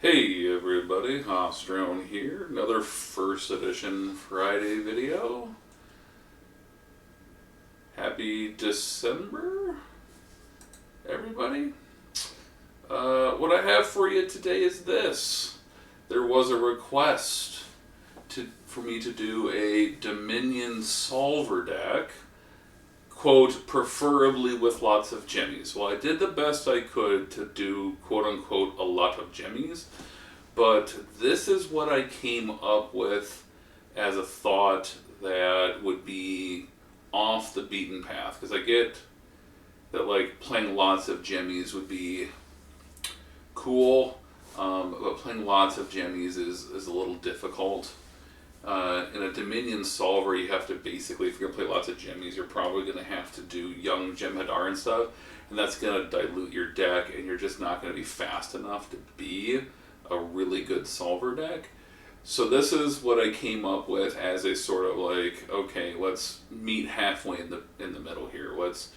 Hey everybody, Hostrone here. Another first edition Friday video. Happy December, everybody. What I have for you today is this. There was a request for me to do a Dominion Solver deck, quote, preferably with lots of jimmies. Well, I did the best I could to do, quote unquote, a lot of jimmies. But this is what I came up with as a thought that would be off the beaten path. Because I get that like playing lots of jimmies would be cool, but playing lots of jimmies is a little difficult. In a Dominion Solver, you have to basically, if you're going to play lots of jimmies, you're probably going to have to do young Jem'Hadar and stuff, and that's going to dilute your deck, and you're just not going to be fast enough to be a really good solver deck. So this is what I came up with as a sort of like, okay, let's meet halfway in the middle here. Let's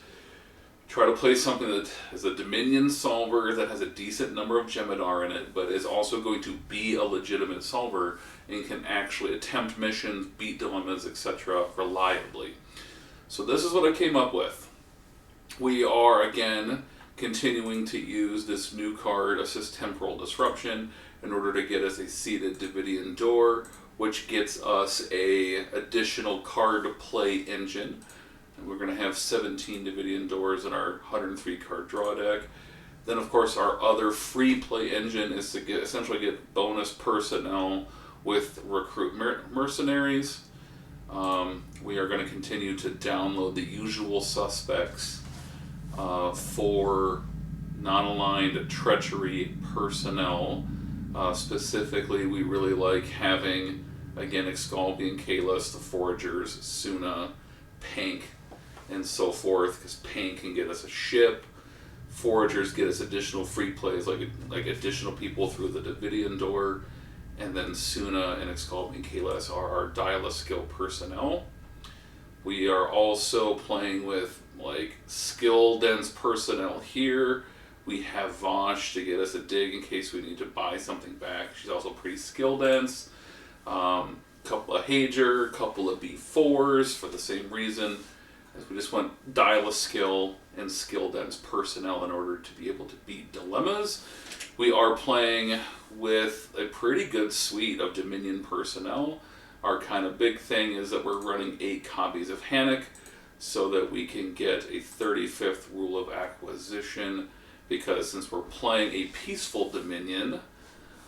try to play something that is a Dominion solver that has a decent number of Jem'Hadar in it, but is also going to be a legitimate solver and can actually attempt missions, beat dilemmas, etc. reliably. So this is what I came up with. We are, again, continuing to use this new card, Assist Temporal Disruption, in order to get us a seated Davidian Door, which gets us a additional card play engine. And we're going to have 17 Davidian Doors in our 103 card draw deck. Then, of course, our other free play engine is to essentially get bonus personnel with recruit mercenaries. We are going to continue to download the usual suspects for non-aligned treachery personnel. Specifically, we really like having, again, Excalbian, Kahless, the Foragers, Suna, Pank, and so forth, because Pank can get us a ship. Foragers get us additional free plays, like additional people through the Davidian Door, and then Suna and Excalbian Kahless are our Dial a Skill personnel. We are also playing with like skill dense personnel here. We have Vosh to get us a dig in case we need to buy something back. She's also pretty skill dense. Couple of Hager, couple of B4s for the same reason, as we just want Dial a Skill and skill dense personnel in order to be able to beat dilemmas. We are playing with a pretty good suite of Dominion personnel. Our kind of big thing is that we're running 8 copies of Hanuk so that we can get a 35th Rule of Acquisition, because since we're playing a peaceful Dominion,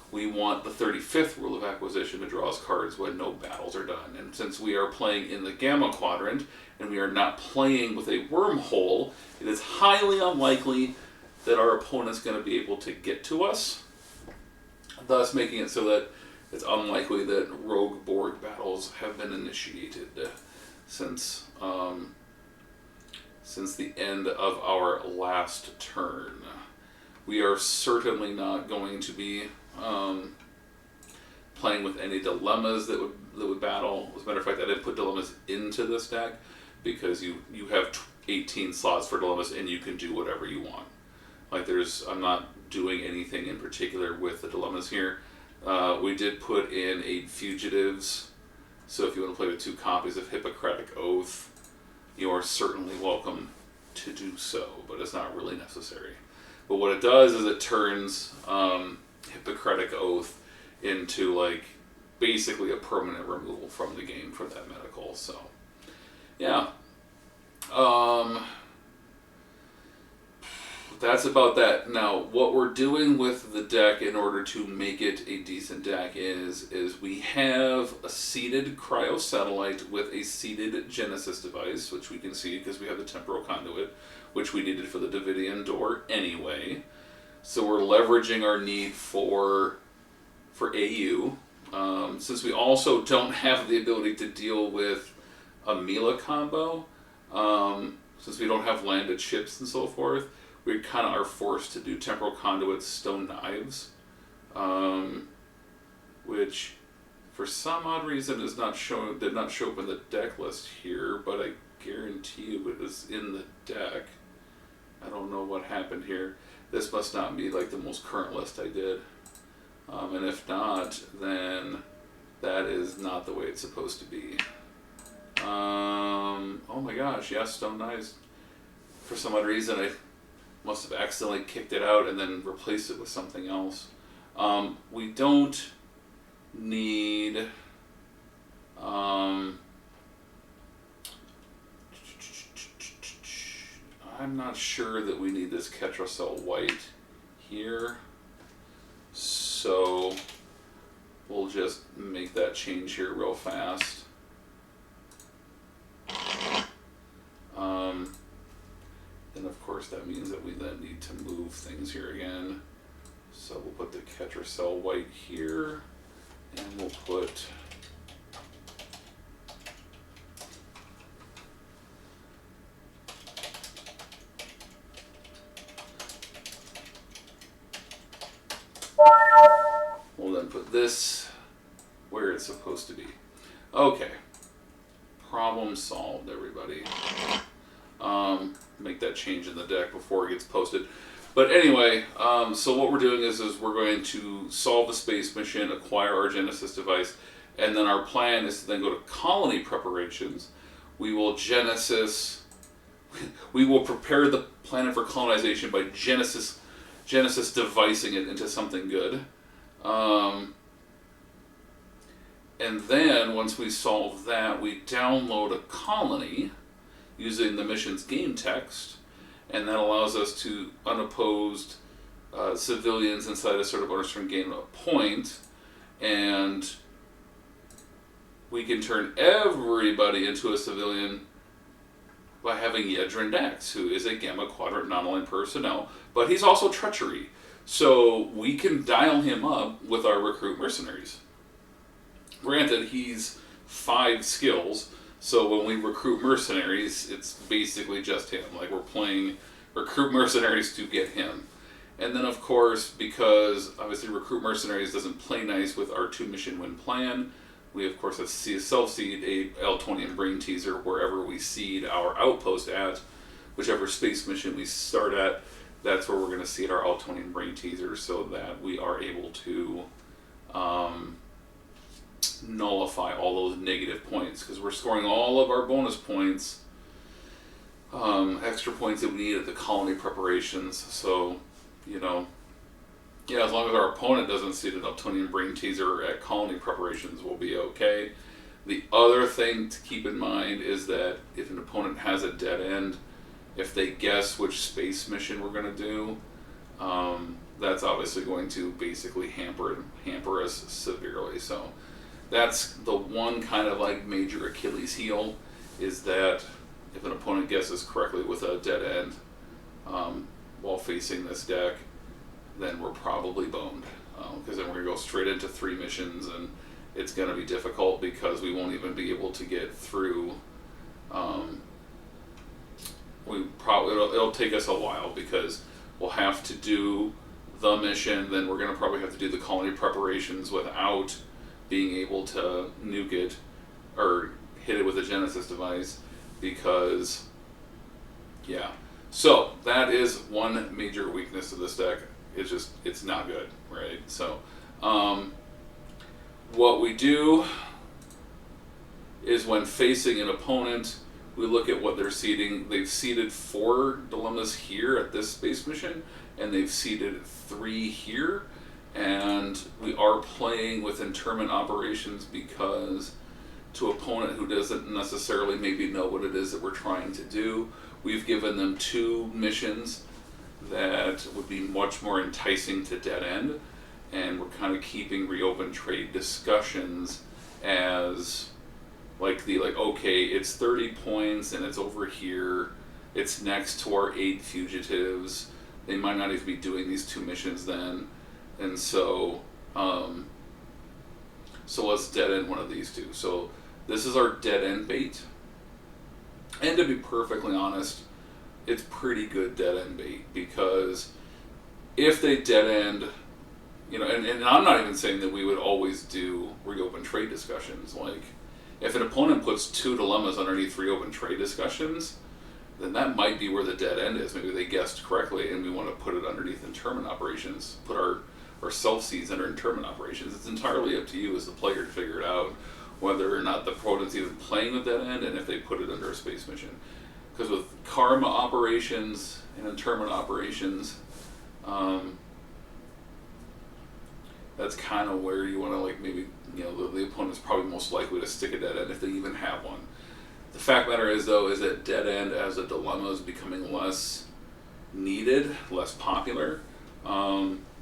we want the 35th Rule of Acquisition to draw us cards when no battles are done. And since we are playing in the Gamma Quadrant, and we are not playing with a wormhole, it is highly unlikely that our opponent's going to be able to get to us, thus making it so that it's unlikely that Rogue Borg battles have been initiated since the end of our last turn. We are certainly not going to be playing with any dilemmas that would battle. As a matter of fact, I didn't put dilemmas into this deck because you have 18 slots for dilemmas and you can do whatever you want. Like I'm not doing anything in particular with the dilemmas here. We did put in 8 fugitives, so if you want to play with 2 copies of Hippocratic Oath, you are certainly welcome to do so, but it's not really necessary. But what it does is it turns Hippocratic Oath into like basically a permanent removal from the game for that medical. So yeah, that's about that. Now, what we're doing with the deck in order to make it a decent deck is we have a seated Cryo Satellite with a seated Genesis device, which we can see because we have the Temporal Conduit, which we needed for the Davidian Door anyway. So we're leveraging our need for AU. Since we also don't have the ability to deal with a Mila combo, since we don't have landed ships and so forth, we kind of are forced to do Temporal Conduits, Stone Knives, which for some odd reason did not show up in the deck list here, but I guarantee you it is in the deck. I don't know what happened here. This must not be like the most current list I did. And if not, then that is not the way it's supposed to be. Oh my gosh, yes, Stone Knives. For some odd reason, I must have accidentally kicked it out and then replaced it with something else. We don't need... I'm not sure that we need this Ketracel white here. So we'll just make that change here real fast. Then of course that means that we then need to move things here again. So we'll put the Ketracel white here, and we'll put this where it's supposed to be. Okay. Problem solved, everybody. Make that change in the deck before it gets posted. But anyway, so what we're doing is we're going to solve the space mission, acquire our Genesis device, and then our plan is to then go to colony preparations. We will prepare the planet for colonization by Genesis devising it into something good. And then, once we solve that, we download a colony using the mission's game text, and that allows us to, unopposed civilians inside a sort of understream gain a point, and we can turn everybody into a civilian by having Yedrin Dax, who is a Gamma Quadrant non-aligned personnel, but he's also treachery. So we can dial him up with our recruit mercenaries. Granted, he's 5 skills, so when we recruit mercenaries, it's basically just him. Like, we're playing recruit mercenaries to get him. And then, of course, because obviously recruit mercenaries doesn't play nice with our 2-mission win plan, we, of course, have to self-seed a Eltonian brain teaser wherever we seed our outpost at, whichever space mission we start at. That's where we're going to seed our Eltonian brain teaser so that we are able to nullify all those negative points, because we're scoring all of our bonus points, extra points that we need at the colony preparations. So, as long as our opponent doesn't seed an Eltonian brain teaser at colony preparations, we'll be okay. The other thing to keep in mind is that if an opponent has a dead end, if they guess which space mission we're going to do, that's obviously going to basically hamper us severely. So that's the one kind of like major Achilles heel, is that if an opponent guesses correctly with a dead end while facing this deck, then we're probably boned, because then we're going to go straight into 3 missions, and it's going to be difficult because we won't even be able to get through. It'll take us a while, because we'll have to do the mission, then we're going to probably have to do the colony preparations without being able to nuke it or hit it with a Genesis device, because so that is one major weakness of this deck. It's not good, right? So what we do is, when facing an opponent, we look at what they're seeding. They've seeded 4 dilemmas here at this space mission, and they've seeded 3 here. And we are playing with interment operations because, to an opponent who doesn't necessarily maybe know what it is that we're trying to do, we've given them 2 missions that would be much more enticing to dead end, and we're kind of keeping reopen trade discussions as okay, it's 30 points and it's over here, it's next to our 8 fugitives, they might not even be doing these 2 missions then, and so let's dead end one of these 2. So this is our dead end bait, and to be perfectly honest, it's pretty good dead end bait, because if they dead end, and I'm not even saying that we would always do reopen trade discussions. Like, if an opponent puts 2 dilemmas underneath reopen trade discussions, then that might be where the dead end is. Maybe they guessed correctly and we want to put it underneath interment operations, put our or self-seeds that are in tournament operations. It's entirely up to you as the player to figure it out whether or not the opponent's even playing with that end and if they put it under a space mission. Because with karma operations and interment operations, that's kind of where you want to, like, maybe, you know, the opponent's probably most likely to stick a dead end if they even have one. The fact matter is, though, is that dead end as a dilemma is becoming less needed, less popular,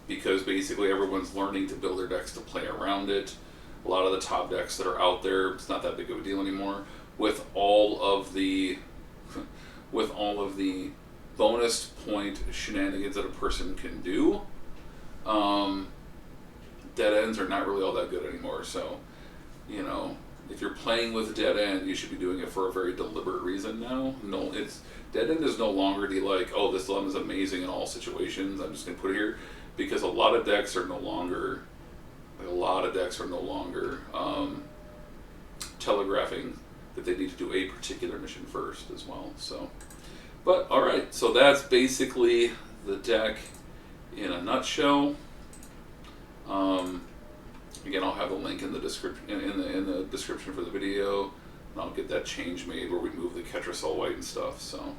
because basically everyone's learning to build their decks to play around it. A lot of the top decks that are out there, it's not that big of a deal anymore. With all of the bonus point shenanigans that a person can do, dead ends are not really all that good anymore. So, you know, if you're playing with dead end, you should be doing it for a very deliberate reason now. No, it's dead end is no longer the, like, oh, this dilemma is amazing in all situations, I'm just gonna put it here, because a lot of decks are no longer telegraphing that they need to do a particular mission first as well. So, but all right, so that's basically the deck in a nutshell. Again, I'll have a link in the description in the description for the video, and I'll get that change made where we move the Ketracel White and stuff. So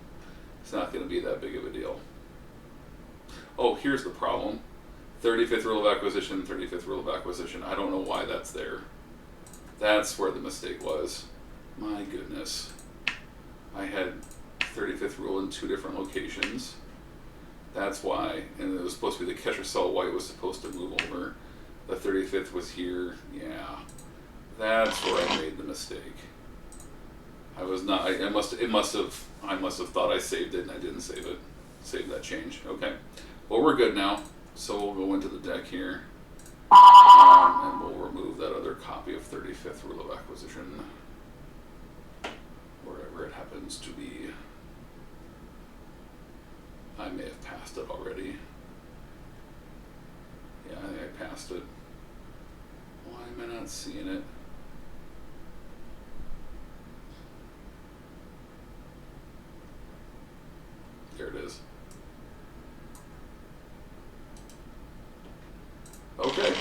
it's not going to be that big of a deal. Oh, here's the problem: 35th rule of acquisition, 35th rule of acquisition. I don't know why that's there. That's where the mistake was. My goodness, I had 35th rule in 2 different locations. That's why, and it was supposed to be the Ketracel White was supposed to move over. The 35th was here. Yeah, that's where I made the mistake. I was not. I must have thought I saved it, and I didn't save it. Save that change. Okay. Well, we're good now. So we'll go into the deck here, and we'll remove that other copy of 35th Rule of Acquisition, wherever it happens to be. I may have passed it already. Yeah, I think I passed it. Why am I not seeing it? There it is. Okay.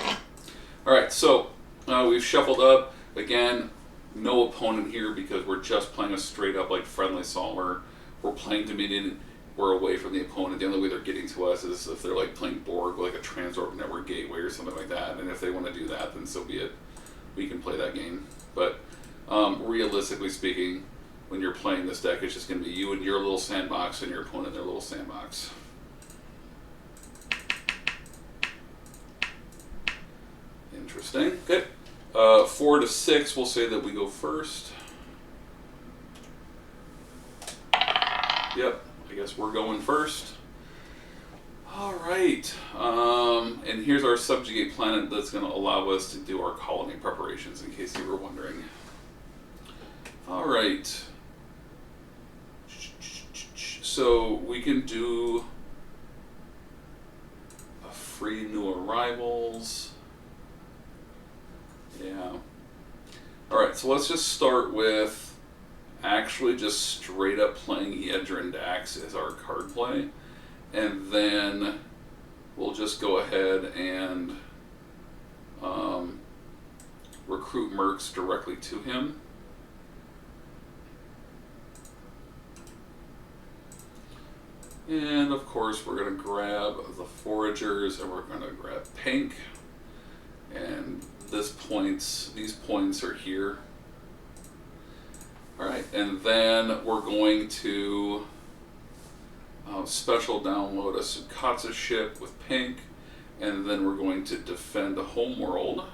Alright, so we've shuffled up. Again, no opponent here because we're just playing a straight up, like, friendly solver. We're playing Dominion. We're away from the opponent. The only way they're getting to us is if they're, like, playing Borg, like a Transorbit Network Gateway or something like that. And if they want to do that, then so be it. We can play that game. But realistically speaking, when you're playing this deck, it's just going to be you and your little sandbox and your opponent in their little sandbox. Interesting. Okay. 4 to 6, we'll say that we go first. Yep. I guess we're going first. Alright, and here's our subjugate planet that's going to allow us to do our colony preparations, in case you were wondering. Alright, so we can do a free new arrivals. Yeah. Alright, so let's just start with actually just straight up playing Eadrin Dax as our card play, and then we'll just go ahead and recruit mercs directly to him. And of course we're going to grab the foragers and we're going to grab Pink, and these points are here. Alright, and then we're going to special download a Sukatsu ship with Pink, and then we're going to defend the homeworld.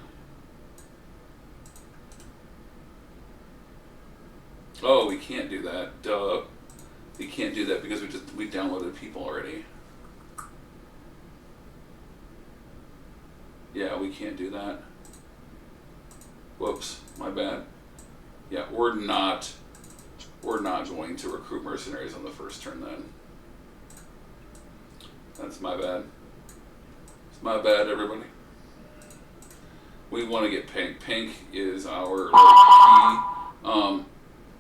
Oh, we can't do that. Duh. We can't do that because we downloaded people already. Yeah, we can't do that. Whoops, my bad. Yeah, we're not going to recruit mercenaries on the first turn then. That's my bad. It's my bad, everybody. We want to get Pink. Pink is our, like, key.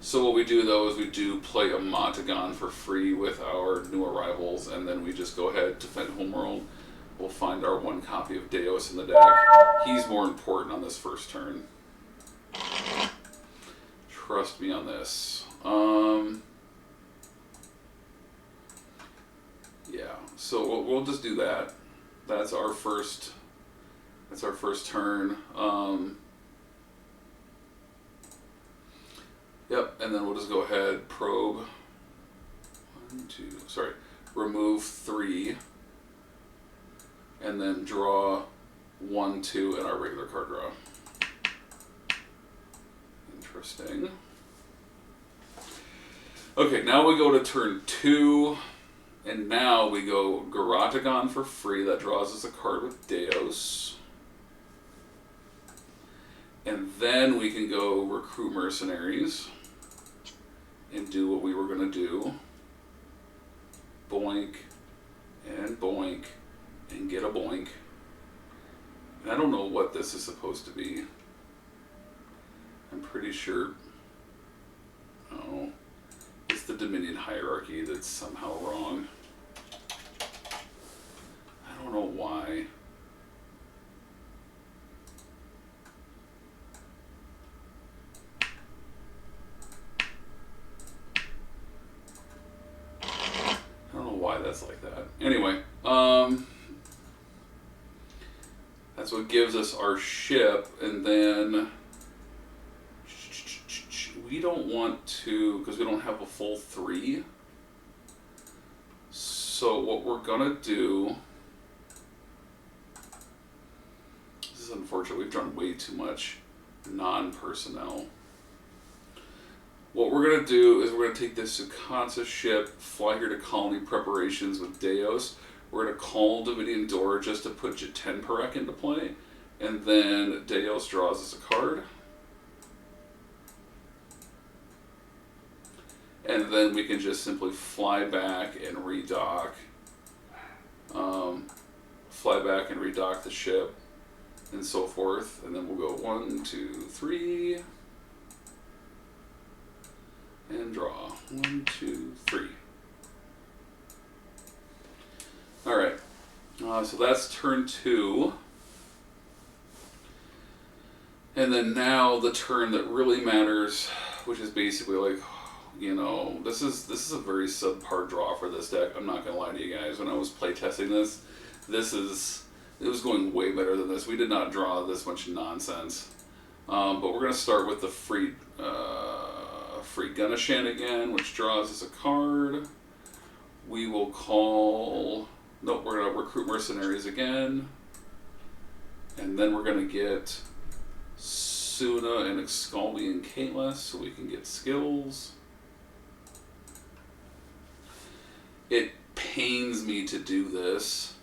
So what we do, though, is we do play a Montagon for free with our new arrivals, and then we just go ahead, defend homeworld, we'll find our one copy of Deos in the deck. He's more important on this first turn. Trust me on this. Yeah, so we'll just do that. That's our first turn. Yep, and then we'll just go ahead, probe. Remove 3. And then draw 1, 2 in our regular card draw. Interesting. Okay, now we go to turn 2. And now we go Garatagon for free. That draws us a card with Deos. And then we can go recruit mercenaries and do what we were going to do. Boink and get a boink. And I don't know what this is supposed to be. I'm pretty sure. Oh, it's the Dominion hierarchy that's somehow wrong. I don't know why. I don't know why that's like that. Anyway, that's what gives us our ship, and then we don't want to, because we don't have a full 3. So what we're gonna do, this is unfortunate, we've done way too much non-personnel. What we're gonna do is we're gonna take this Sukatsu ship, fly here to colony preparations with Deos. We're gonna call Davidian Door just to put Jiten Perek into play, and then Deos draws us a card. And then we can just simply fly back and redock. The ship, and so forth. And then we'll go 1, 2, 3, and draw 1, 2, 3. All right. So that's turn 2. And then now the turn that really matters, which is basically like, you know, this is a very subpar draw for this deck. I'm not gonna lie to you guys. When I was playtesting this, it was going way better than this. We did not draw this much nonsense. But we're gonna start with the free Gunnashan again, which draws us a card. We will call. Nope, we're gonna recruit mercenaries again, and then we're gonna get Suna and Excalbian Caitlus, so we can get skills. It pains me to do this.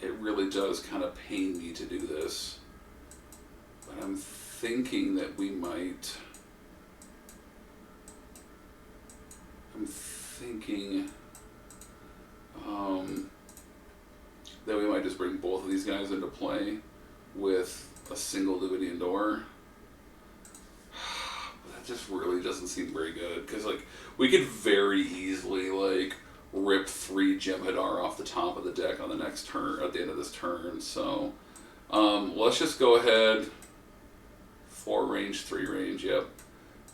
It really does kind of pain me to do this. But I'm thinking that we might... that we might just bring both of these guys into play with a single Davidian Door. That just really doesn't seem very good, because like we could very easily like rip 3 Jem'Hadar off the top of the deck on the next turn, at the end of this turn. So let's just go ahead. 4 range, 3 range. Yep.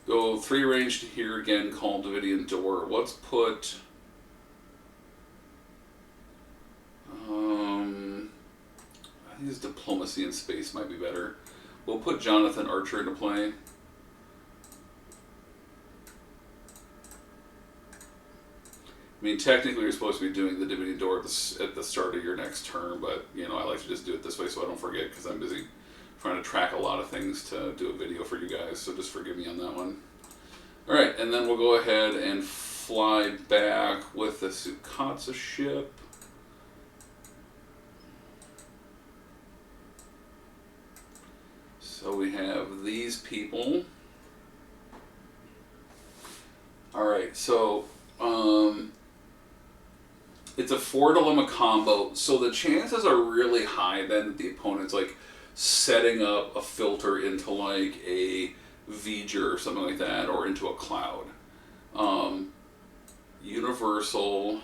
Go 3 range to here again. Call Davidian Door. Let's put. I think his diplomacy and space might be better. We'll put Jonathan Archer into play. I mean, technically, you're supposed to be doing the Davidian Door at the start of your next turn, but you know, I like to just do it this way so I don't forget, because I'm busy trying to track a lot of things to do a video for you guys. So just forgive me on that one. All right, and then we'll go ahead and fly back with the Sukatsu ship. So we have these people. All right, so it's a 4 dilemma combo, so the chances are really high then that the opponent's like setting up a filter into like a V'ger or something like that, or into a Cloud. Universal.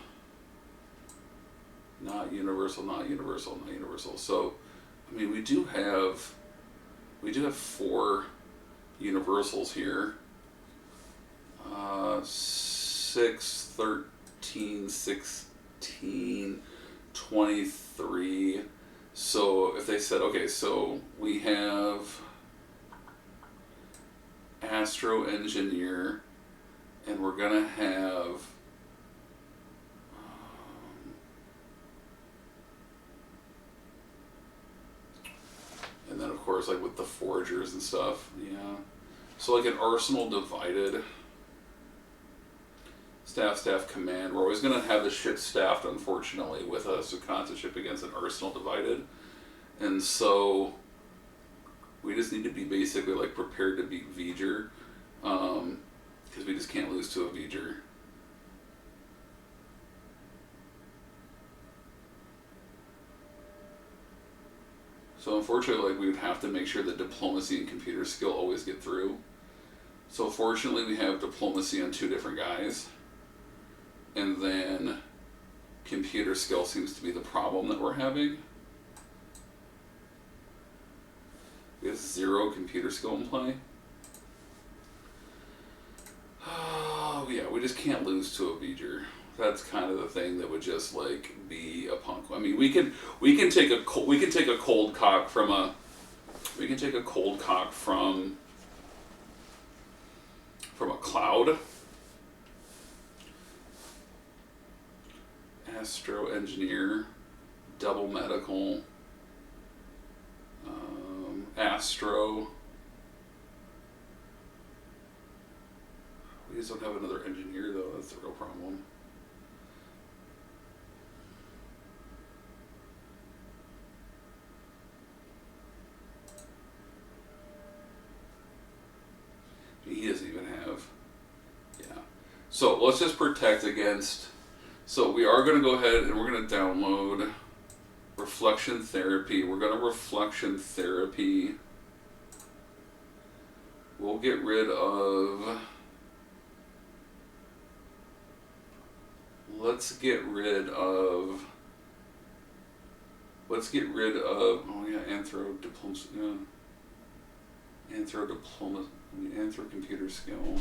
Not universal, not universal, not universal. So, I mean, we do have 4 universals here. 6, 13, 16, 23. So if they said, okay, so we have Astro Engineer, and we're gonna have and then of course like with the Forgers and stuff, yeah. So like an Arsenal Divided. Staff command. We're always going to have the ship staffed, unfortunately, with a Sukata ship against an Arsenal Divided. And so we just need to be basically like prepared to beat V'ger, because we just can't lose to a V'ger. So unfortunately, like, we would have to make sure that diplomacy and computer skill always get through. So fortunately, we have diplomacy on 2 different guys. And then computer skill seems to be the problem that we're having. We have 0 computer skill in play. Oh yeah, we just can't lose to a V'ger. That's kind of the thing that would just like be a punk. I mean, we can take a cold cock from a cloud. Astro Engineer, double medical, Astro. We just don't have another engineer though, that's the real problem. He doesn't even have, yeah. So let's just protect against. So we are going to go ahead and we're going to download Reflection Therapy. We're going to Reflection Therapy. We'll get rid of... Let's get rid of... Oh yeah, Anthro Diplomacy. Yeah. Anthro Computer Skill.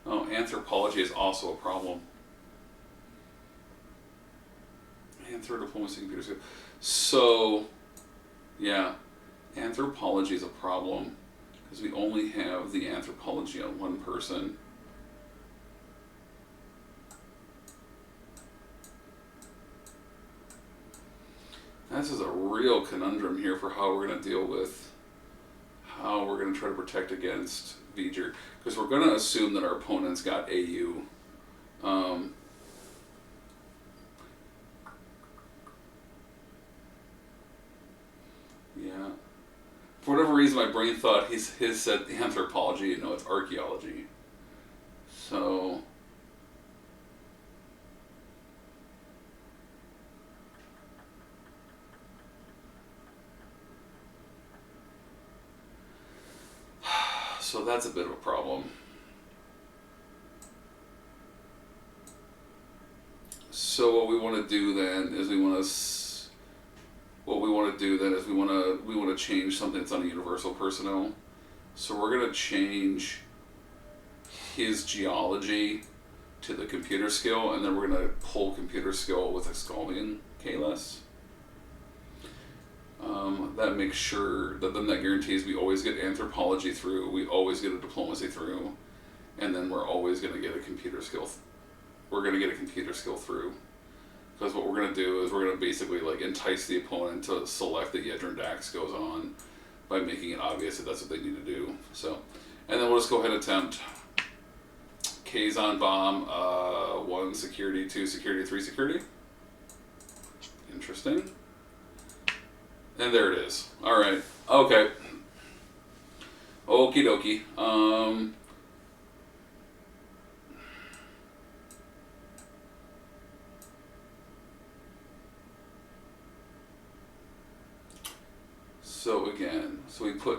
Oh, anthropology is also a problem. Diplomacy, computer skill. So, yeah, anthropology is a problem because we only have the anthropology on 1 person. This is a real conundrum here for how we're going to deal with how we're going to try to protect against V'ger, because we're going to assume that our opponent's got AU. Yeah. For whatever reason, my brain thought his said anthropology. No, it's archaeology. So... So that's a bit of a problem. So what we want to do then is we want to change something that's on a universal personnel. So we're going to change his geology to the computer skill, and then we're going to pull computer skill with Excalmian Kahless. That makes sure that that guarantees we always get anthropology through, we always get a diplomacy through, and then we're always going to get a computer skill. We're going to get a computer skill through, because what we're going to do is we're going to basically like entice the opponent to select that Yedrin Dax goes on by making it obvious that that's what they need to do. So, and then we'll just go ahead and attempt Kazon Bomb, 1 security, 2 security, 3 security. Interesting. And there it is. Alright. Okay. Okie dokie. So again. So we put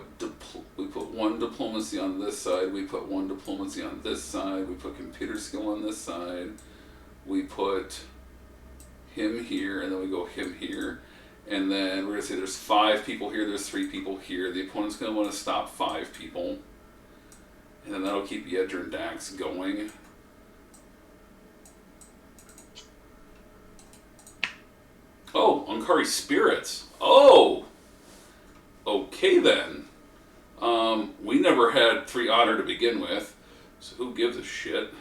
one diplomacy on this side, we put one diplomacy on this side, we put computer skill on this side, we put him here, and then we go him here. And then we're going to say there's 5 people here, there's 3 people here. The opponent's going to want to stop 5 people. And then that'll keep Yedrin Dax going. Oh, Ankari Spirits. Oh! Okay then. We never had 3 honor to begin with, so who gives a shit?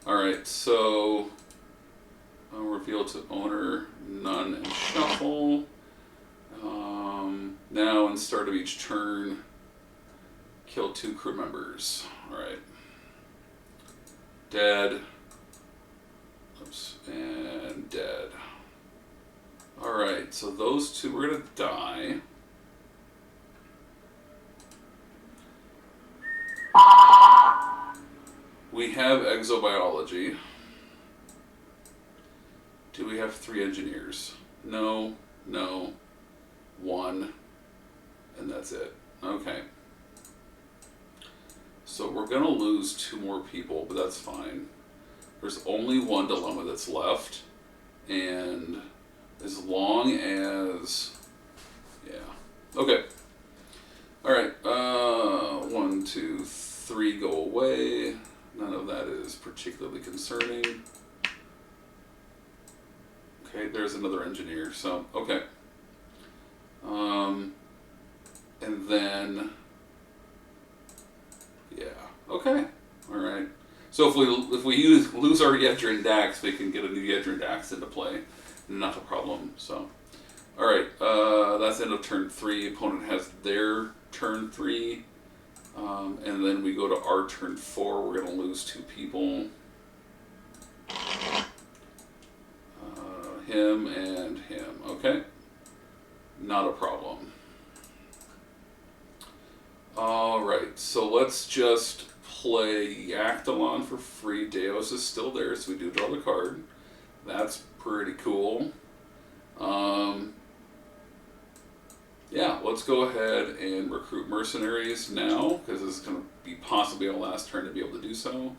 Alright, so I'll reveal to owner, none, and shuffle. Now, in the start of each turn, kill 2 crew members. Alright. Dead. Oops. And dead. Alright, so those 2 are going to die. We have exobiology. Do we have 3 engineers? No, no, 1, and that's it. Okay. So we're going to lose 2 more people, but that's fine. There's only 1 dilemma that's left, and as long as... yeah. Okay. Alright, 1, 2, 3 go away. None of that is particularly concerning. Okay, there's another engineer, so, okay. And then, yeah, okay, alright. So if we lose our Yedrin Dax, we can get a new Yedrin Dax into play. Not a problem, so. Alright, that's the end of turn 3. Opponent has their turn 3. And then we go to our turn 4. We're going to lose 2 people. Him and him. Okay. Not a problem. Alright, so let's just play Yactalon for free. Deos is still there, so we do draw the card. That's pretty cool. Yeah, let's go ahead and recruit mercenaries now, because this is going to be possibly our last turn to be able to do so.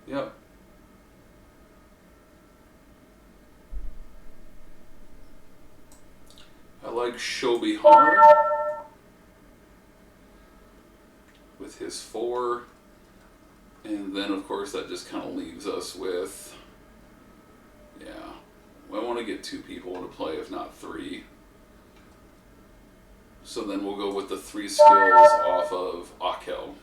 Yep. I like Shobi Har with his 4, and then of course that just kind of leaves us with, yeah, I want to get 2 people into play, if not 3. So then we'll go with the 3 skills off of Akel.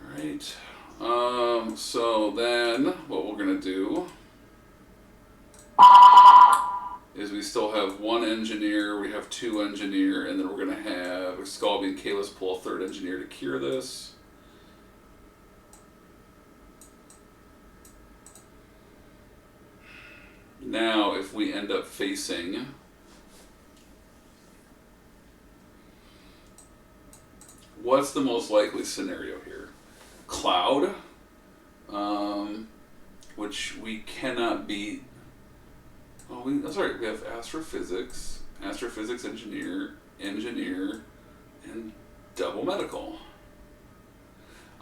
Alright, so then what we're going to do is we still have 1 engineer, we have 2 engineer, and then we're going to have Scalby and Kalis pull a 3rd engineer to cure this. Now, if we end up facing what's the most likely scenario here? Cloud, which we cannot beat. Oh, that's right. We have astrophysics engineer, and double medical.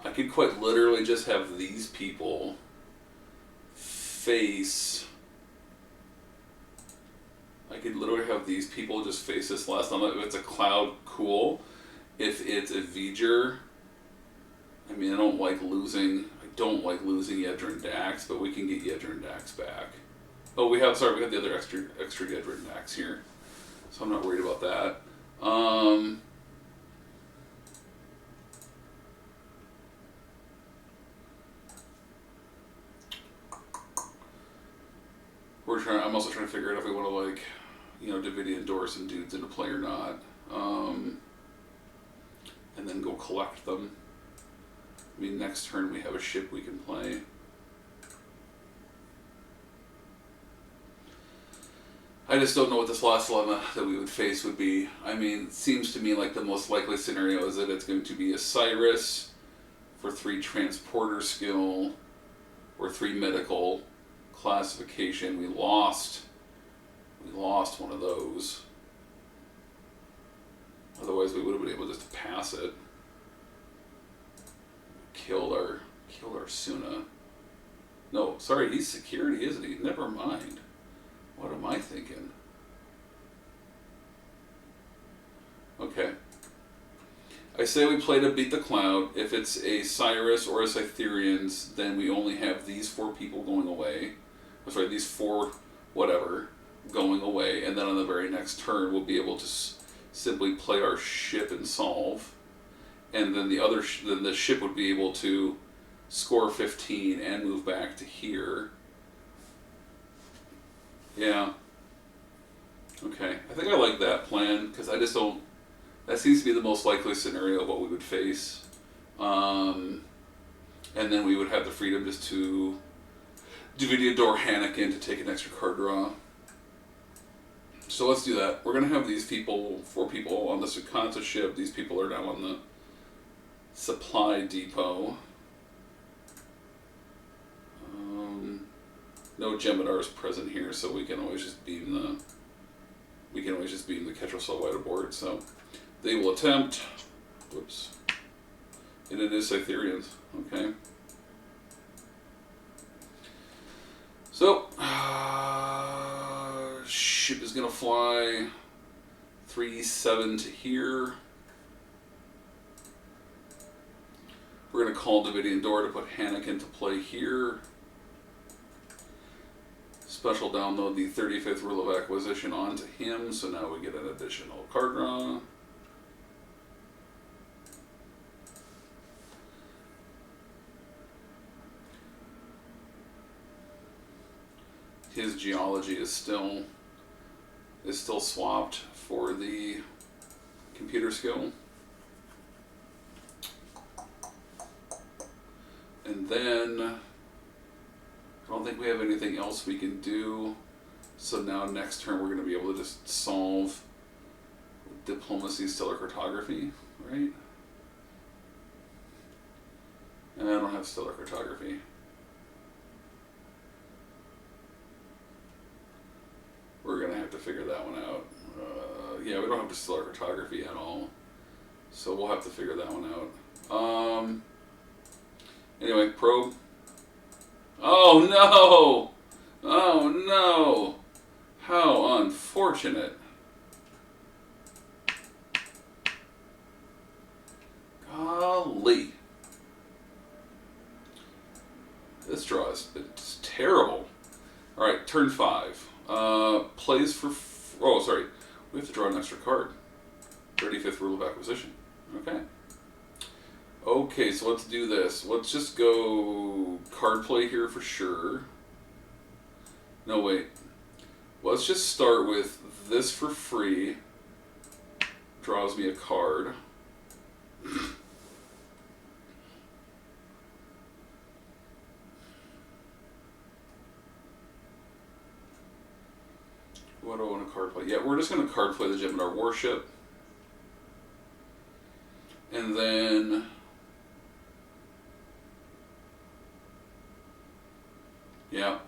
I could quite literally just have these people face. I could literally have these people just face this last time. If it's a cloud, cool. If it's a V'ger, I mean, I don't like losing Yedrin Dax, but we can get Yedrin Dax back. Oh, we have the other extra Yedrin Dax here, so I'm not worried about that. I'm also trying to figure out if we want to, like, Davidian Dorson dudes into play or not, and then go collect them. I mean, next turn we have a ship we can play. I just don't know what this last dilemma that we would face would be. I mean, it seems to me like the most likely scenario is that it's going to be a Cyrus for 3 transporter skill or 3 medical classification. We lost one of those. Otherwise, we would have been able just to pass it. Killed our Suna. No, sorry, he's security, isn't he? Never mind. What am I thinking? Okay. I say we play to beat the cloud. If it's a Cyrus or a Cytherians, then we only have these 4 people going away. I'm sorry, these 4 whatever going away, and then on the very next turn we'll be able to simply play our ship and solve, and then then the ship would be able to score 15 and move back to here. Yeah. Okay. I think I like that plan, because I just don't... That seems to be the most likely scenario of what we would face. And then we would have the freedom just to Davidian Hannikin to take an extra card draw. So let's do that. We're going to have these people, 4 people on the Sukanta ship. These people are now on the supply depot. No Jem'Hadars present here, so we can always just beam the Ketracel White aboard. So they will attempt. Whoops. And it is Cytherians. Okay. So ship is gonna fly 3-7 to here. We're gonna call Davidian to put Hannikin to play here. Special download the 35th Rule of Acquisition onto him, so now we get an additional card draw. His geology is still swapped for the computer skill. And then I don't think we have anything else we can do. So now next turn we're going to be able to just solve Diplomacy, Stellar Cartography, right? And I don't have Stellar Cartography. We're going to have to figure that one out. Yeah, we don't have Stellar Cartography at all. So we'll have to figure that one out. Anyway, probe. Oh no! Oh no! How unfortunate. Golly. This draw is it's terrible. Alright, turn 5. Plays for... Oh, sorry. We have to draw an extra card. 35th Rule of Acquisition. Okay. Okay, so let's do this. Let's just go card play here for sure. No, wait. Let's just start with this for free. Draws me a card. What do I want to card play? Yeah, we're just going to card play the Jem'Hadar Warship. And then... yeah,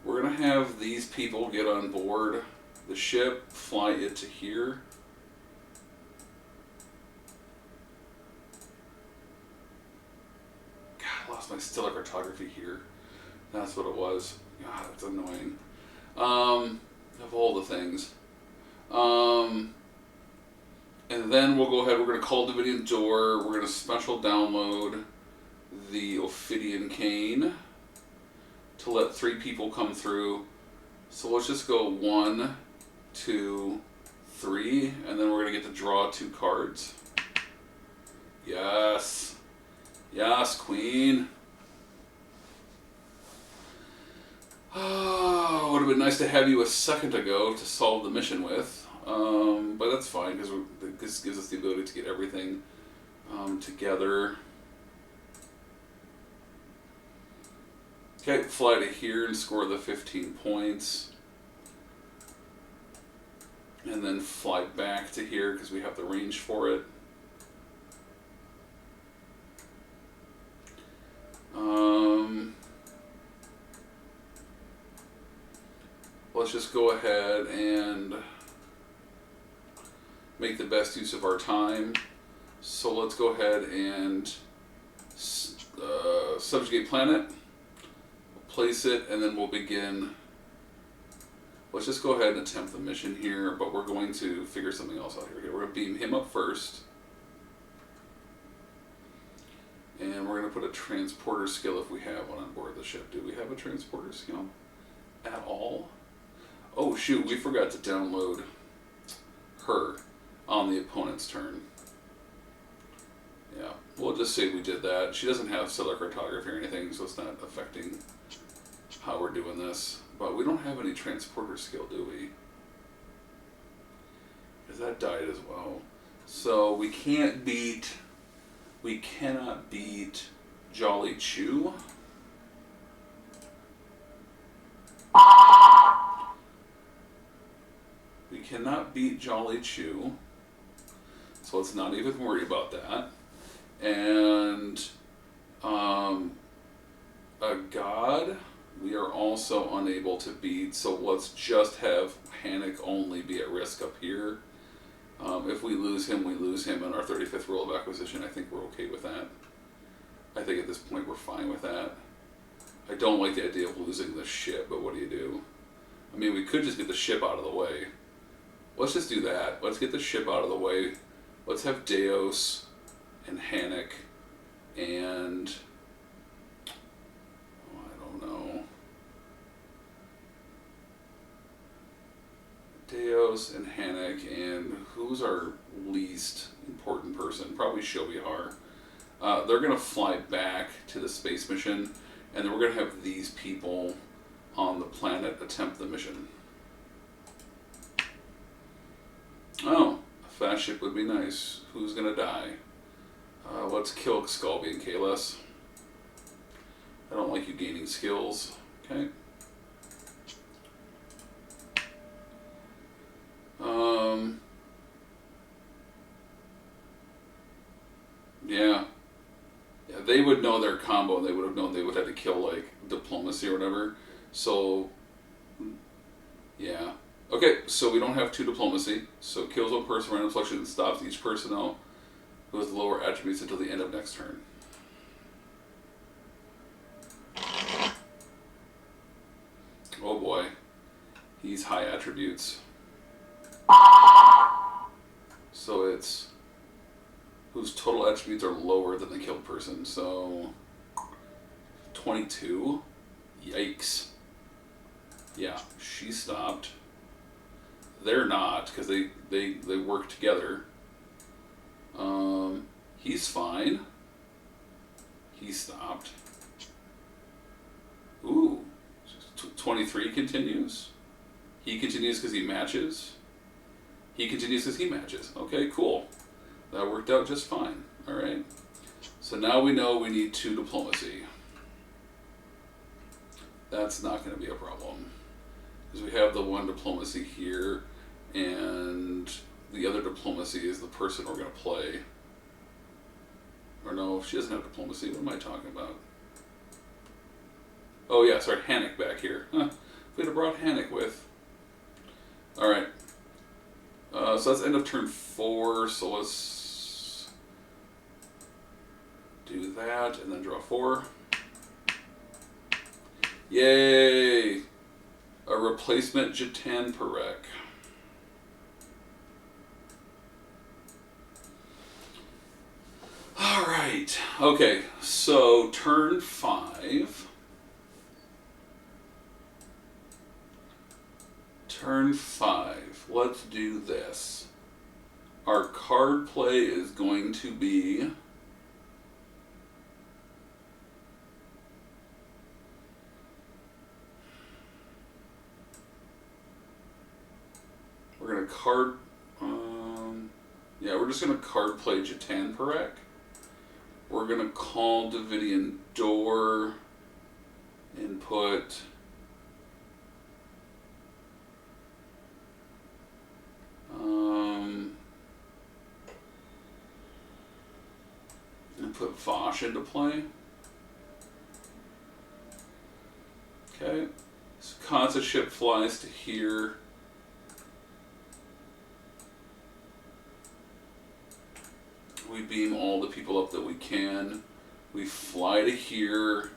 we're going to have these people get on board the ship, fly it to here. God, I lost my Stellar Cartography here. That's what it was. God, that's annoying. Of all the things. And then we'll go ahead, we're going to call Davidian Door, we're going to special download the Ophidian Cane to let 3 people come through. So let's just go 1, 2, 3, and then we're going to get to draw 2 cards. Yes. Yes, Queen. Oh, would have been nice to have you a second ago to solve the mission with. But that's fine, because this gives us the ability to get everything together. Okay, fly to here and score the 15 points. and then fly back to here because we have the range for it. Let's just go ahead and make the best use of our time. So let's go ahead and subjugate planet, place it, and then we'll begin. Let's just go ahead and attempt the mission here, but we're going to figure something else out here. We're going to beam him up first. And we're going to put a transporter skill if we have one on board the ship. Do we have a transporter skill at all? Oh shoot, we forgot to download her on the opponent's turn. Yeah, we'll just say we did that. She doesn't have stellar cartography or anything, so it's not affecting how we're doing this. But we don't have any transporter skill, do we? Because that died as well. So we cannot beat Jolly Chew. We cannot beat Jolly Chew. So let's not even worry about that. And a god we are also unable to beat, so let's just have Hannick only be at risk up here. If we lose him, we lose him in our 35th roll of acquisition. I think we're okay with that. I think at this point we're fine with that. I don't like the idea of losing the ship, but what do you do? I mean, we could just get the ship out of the way. Let's just do that. Let's get the ship out of the way. Let's have Deos and Hannick and... oh, I don't know. Deos and Hannick, and who's our least important person? Probably Shobihar. They're going to fly back to the space mission, and then we're going to have these people on the planet attempt the mission. Oh, a fast ship would be nice. Who's going to die? Let's kill Sculby and Kalis. I don't like you gaining skills. Okay. Yeah. Yeah, they would know their combo, and they would have known they would have to kill, like, diplomacy or whatever. So, yeah. Okay, so we don't have 2 diplomacy. So kills one person, random selection, and stops each personnel who has lower attributes until the end of next turn. Oh boy. He's high attributes. So it's whose total attributes are lower than the killed person. So 22. Yikes. Yeah, she stopped. They're not, because they work together. He's fine. He stopped. Ooh. 23 continues. He continues because he matches. He continues because he matches. Okay, cool. That worked out just fine. Alright. So now we know we need 2 diplomacy. That's not going to be a problem. Because we have the 1 diplomacy here, and the other diplomacy is the person we're going to play. Or no, she doesn't have diplomacy. What am I talking about? Oh yeah, sorry, Hannick back here. Huh. If we'd have brought Hannick with. Alright. So that's end of turn 4, so let's do that, and then draw 4. Yay! A replacement Jatan Perek. Alright, okay, so turn 5. Turn 5. Let's do this. Our card play is going to be... we're going to card... yeah, we're just going to card play Jatan Perek. We're going to call Davidian Door and put... put Vosh into play. Okay. So Kansa ship flies to here. We beam all the people up that we can. We fly to here.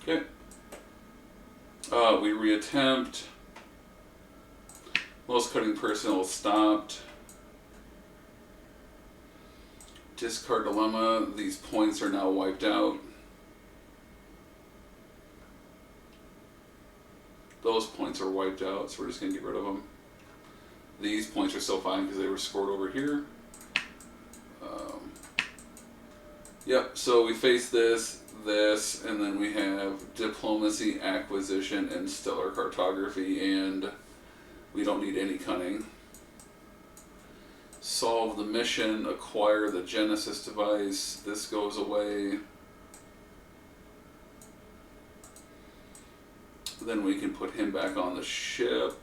Okay. We reattempt. Most cutting personnel stopped. Discard dilemma. These points are now wiped out. Those points are wiped out, so we're just going to get rid of them. These points are still fine because they were scored over here. Yep, so we face this, and then we have diplomacy, acquisition, and stellar cartography, and we don't need any cunning. Solve the mission, acquire the Genesis device. This goes away. Then we can put him back on the ship.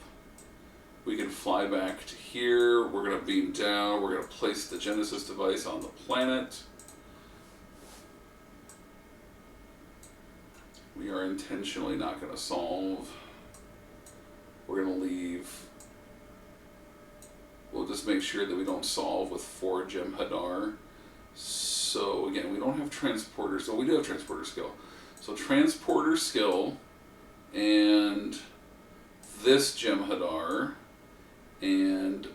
We can fly back to here. We're going to beam down. We're going to place the Genesis device on the planet. We are intentionally not going to solve. We're going to leave. We'll just make sure that we don't solve with 4 Jem'Hadar. So again, we don't have transporter. So we do have transporter skill. So transporter skill and this Jem'Hadar and,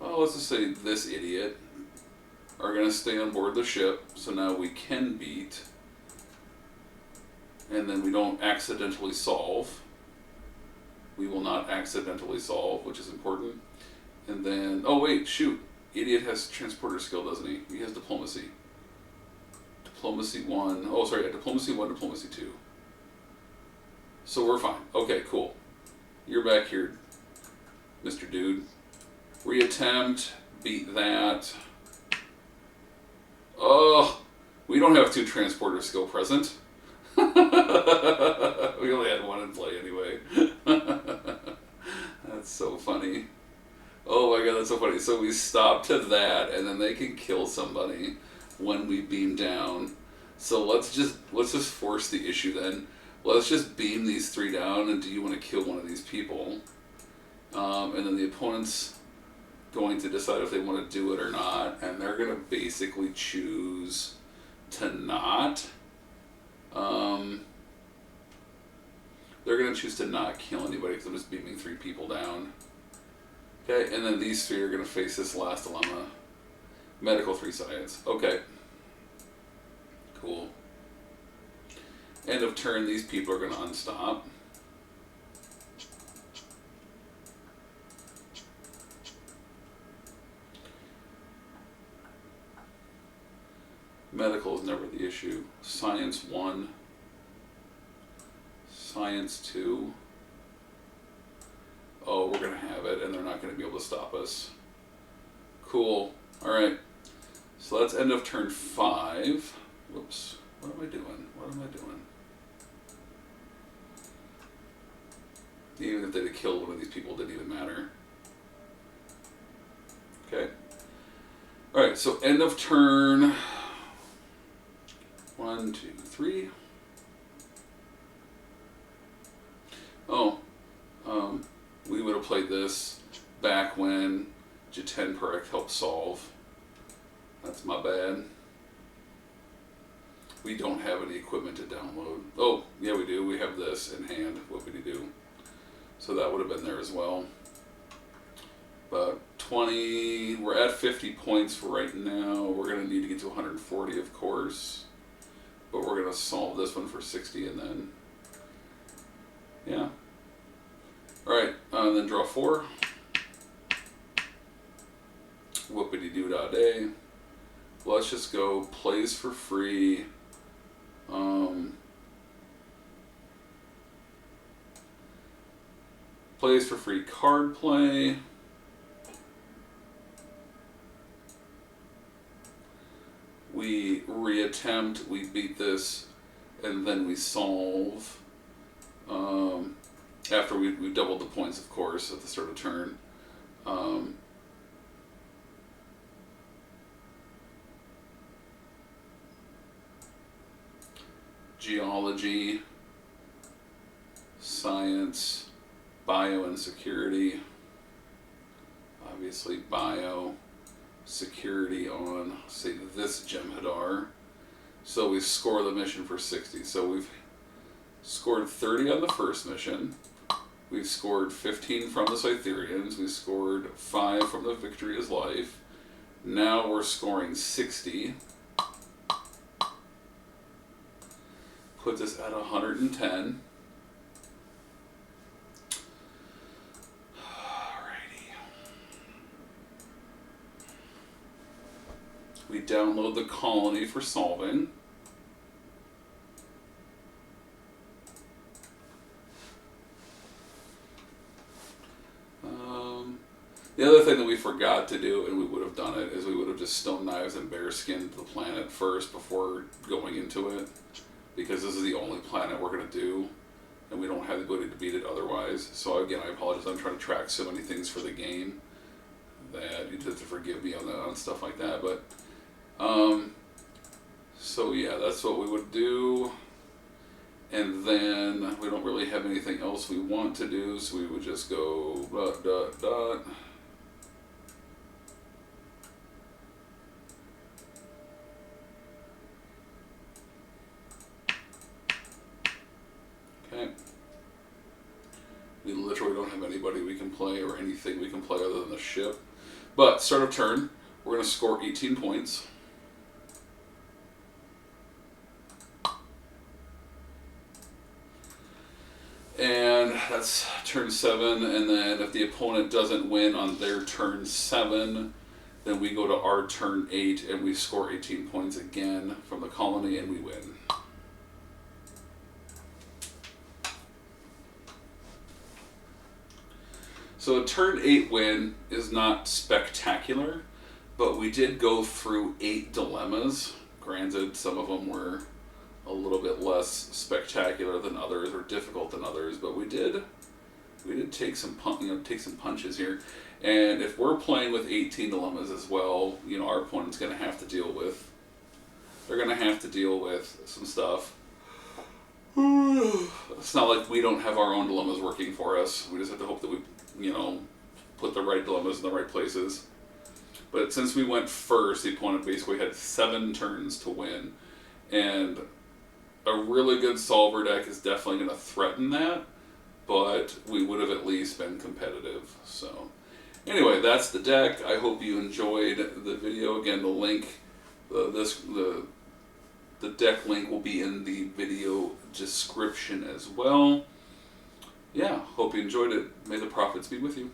well, let's just say this idiot are going to stay on board the ship. So now we can beat. And then we don't accidentally solve. We will not accidentally solve, which is important. And then, oh wait, shoot. Idiot has transporter skill, doesn't he? He has diplomacy. Diplomacy 1. Oh, sorry, yeah, diplomacy 1, diplomacy 2. So we're fine. Okay, cool. You're back here, Mr. Dude. Reattempt. Beat that. Oh, we don't have 2 transporter skill present. We only had 1 in play anyway. That's so funny. Oh my god, that's so funny. So we stop to that, and then they can kill somebody when we beam down. So let's just force the issue then. Let's just beam these 3 down, and do you want to kill one of these people? And then the opponent's going to decide if they want to do it or not, and they're going to basically choose to not. They're going to choose to not kill anybody because I'm just beaming 3 people down. Okay, and then these 3 are going to face this last dilemma. Medical 3 science. Okay. Cool. End of turn, these people are going to unstop. Medical is never the issue. Science 1. Science 2. Oh, we're going to have it, and they're not going to be able to stop us. Cool. Alright. So that's end of turn 5. Whoops. What am I doing? What am I doing? Even if they had killed one of these people, it didn't even matter. Okay. Alright, so end of turn. 1, 2, 3. Oh. We would have played this back when Jiten Perek helped solve. That's my bad. We don't have any equipment to download. Oh, yeah we do. We have this in hand. Whoopity-doo. So that would have been there as well. But 20, we're at 50 points for right now. We're going to need to get to 140, of course. But we're going to solve this one for 60 and then, yeah. Alright, then draw 4. Whoopity-doo-da-day. Let's just go plays for free. Plays for free card play. We reattempt, we beat this, and then we solve. After we doubled the points, of course, at the start of turn. Geology, science, bio and security. Obviously bio, security on, say, this Jem'Hadar. So we score the mission for 60. So we've scored 30 on the first mission. We've scored 15 from the Scytherians. We scored 5 from the Victory is Life. Now we're scoring 60. Puts us at 110. Alrighty. We download the colony for solving. The other thing that we forgot to do, and we would have done it, is we would have just stone knives and bear skinned the planet first before going into it. Because this is the only planet we're going to do, and we don't have the ability to beat it otherwise. So again, I apologize. I'm trying to track so many things for the game that you have to forgive me on stuff like that. But so yeah, that's what we would do. And then we don't really have anything else we want to do, so we would just go ... Okay. We literally don't have anybody we can play or anything we can play other than the ship. But start of turn, we're going to score 18 points. And that's turn 7, and then if the opponent doesn't win on their turn 7, then we go to our turn 8 and we score 18 points again from the colony and we win. So a turn 8 win is not spectacular, but we did go through 8 dilemmas. Granted, some of them were a little bit less spectacular than others or difficult than others, but we did take some punches here. And if we're playing with 18 dilemmas as well, our opponent's going to have to deal with. They're going to have to deal with some stuff. It's not like we don't have our own dilemmas working for us. We just have to hope that we, put the right dilemmas in the right places. But since we went first, the opponent basically had 7 turns to win. And a really good solver deck is definitely going to threaten that, but we would have at least been competitive. So anyway, that's the deck. I hope you enjoyed the video. Again, the link, the deck link will be in the video description as well. Yeah, hope you enjoyed it. May the profits be with you.